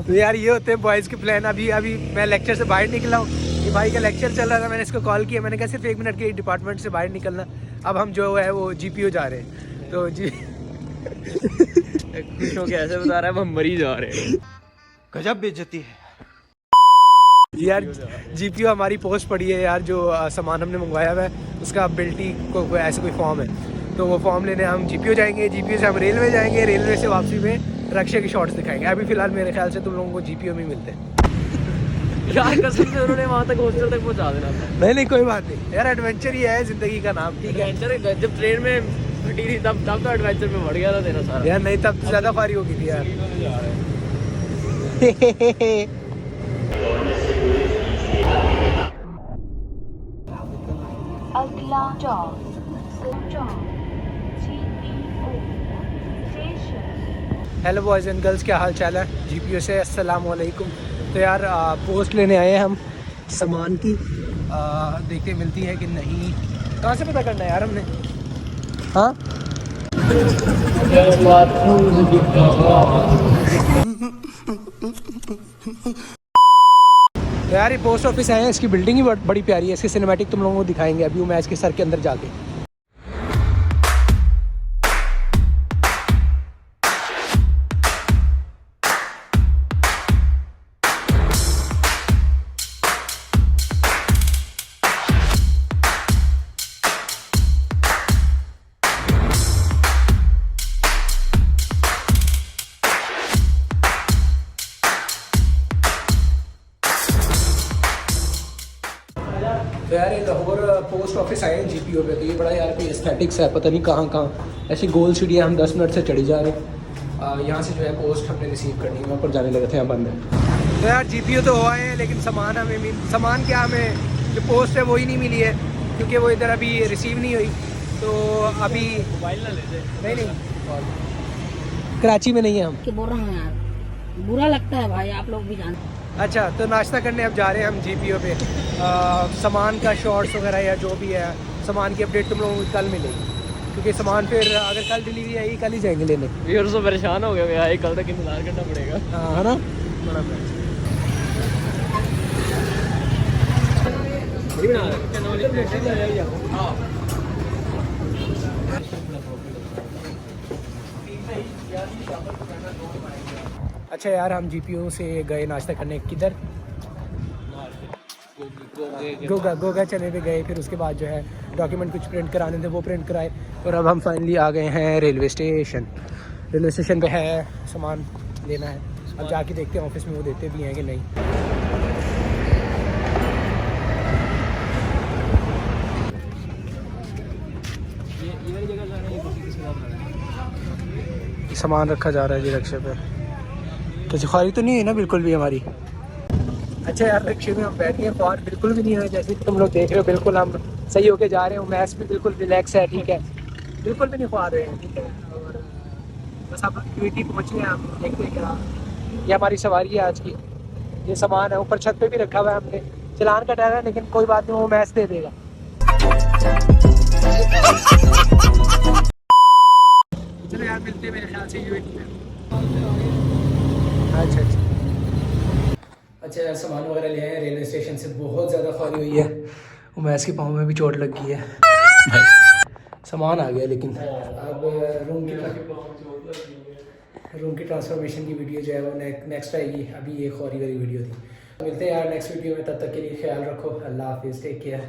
तो यार ये होते हैं बॉयज़ के प्लान। अभी अभी मैं लेक्चर से बाहर निकला हूँ, ये भाई का लेक्चर चल रहा था, मैंने इसको कॉल किया, मैंने कहा सिर्फ 1 मिनट के डिपार्टमेंट से बाहर निकलना। अब हम जो है वो GPO जा रहे हैं। तो जी खुश हो के ऐसे बता रहा है हम मरी जा रहे हैं। गजब बेइज्जती है यार। GPO हमारी पोस्ट पड़ी है यार, जो सामान हमने मंगवाया हुआ है उसका बिल्टी को ऐसा कोई फॉर्म है, तो वो फॉर्म लेने हम GPO जाएंगे, GPO से हम रेलवे जाएंगे, रेलवे से वापसी में रक्षा की शॉट्स दिखाएंगे। अभी फिलहाल मेरे ख्याल से तुम लोगों को GPO में मिलते हैं। यार कसम से उन्होंने वहाँ तक हॉस्टल तक पहुँचा देना था। नहीं कोई बात नहीं यार, एडवेंचर ही है ज़िंदगी का नाम। ठीक है, एडवेंचर जब ट्रेन में फटी थी तब तो एडवेंचर में बढ़ गया था तेरा सारा। यार नहीं, तब तो ज़्यादा फारी हो गई थी यार। अगला stop GPO station. Hello boys and girls, क्या हाल चाल है? GPO से अस्सलाम वालेकुम। तो यार पोस्ट लेने आए हैं हम सामान की, देखते मिलती है कि नहीं। कहाँ से पता करना है यार हमने? हाँ तो यार ये पोस्ट ऑफिस आए हैं, इसकी बिल्डिंग ही बड़ी प्यारी है। इसकी सिनेमैटिक तुम लोगों को दिखाएंगे अभी मैच के सर के अंदर जाके। तो यार ये लाहौर पोस्ट ऑफिस आए हैं GPO पे। तो ये बड़ा यार कोई एस्थेटिक्स है, पता नहीं कहाँ कहाँ ऐसी गोल सीढ़ियाँ, हम 10 मिनट से चढ़ी जा रहे हैं। यहाँ से जो है पोस्ट हमने रिसीव करनी है, वहाँ पर जाने लगे थे, यहाँ बंद है। तो यार GPO तो हो आए हैं, लेकिन सामान क्या हमें जो पोस्ट है वही नहीं मिली है, क्योंकि वो इधर अभी रिसीव नहीं हुई। तो अभी मोबाइल ना ले नहीं कराची में नहीं है हम। बोल रहा हूँ यार, बुरा लगता है भाई, आप लोग भी जानते हैं। अच्छा, तो नाश्ता करने अब जा रहे हैं हम GPO पे। सामान का शॉर्ट्स वगैरह या जो भी है सामान की अपडेट तुम लोगों को कल मिलेगी, क्योंकि सामान फिर अगर कल डिलीवरी आएगी कल ही जाएंगे लेने। व्यूअर्स तो परेशान हो गए भाई, कल तक इंतजार करना पड़ेगा। हाँ है ना, बड़ा अच्छा यार, हम GPO से गए नाश्ता करने, किधर? गोगा चने पे गए। फिर उसके बाद जो है डॉक्यूमेंट कुछ प्रिंट कराने थे, वो प्रिंट कराए। और अब हम फाइनली आ गए हैं रेलवे स्टेशन पे है सामान लेना है। अब जाके देखते हैं ऑफिस में वो देते भी हैं कि नहीं। सामान रखा जा रहा है जी रिक्शे पे, तो ख्वारी तो नहीं है ना बिल्कुल भी हमारी। अच्छा यार, रिक्शे में हम बैठे हैं, ख्वार बिल्कुल भी नहीं है, जैसे कि तुम लोग देख रहे हो बिल्कुल हम सही होके जा रहे हो। मैच भी बिल्कुल रिलैक्स है, ठीक है, बिल्कुल भी नहीं ख्वार रहे हैं, ठीक है। और बस अब क्यूटी पहुँचे हैं हम, देखते हैं क्या। ये हमारी सवारी है आज की। ये सामान है ऊपर छत पे भी रखा हुआ है हमने, चलान का डर है, लेकिन कोई बात नहीं, वो मैच दे देगा। चलो यार, मिलते हैं मेरे ख्याल से UAT में। अच्छा यार, सामान वगैरह ले आए रेलवे स्टेशन से। बहुत ज़्यादा ख्वारी हुई है, उमैस के पाँव में भी चोट लग गई है। सामान आ गया, लेकिन अब रूम की ट्रांसफॉर्मेशन की वीडियो जो है वो नेक्स्ट आएगी। अभी ये ख्वारी वाली वीडियो थी। मिलते हैं यार नेक्स्ट वीडियो में, तब तक के लिए ख्याल रखो। अल्लाह हाफिज़, टेक केयर।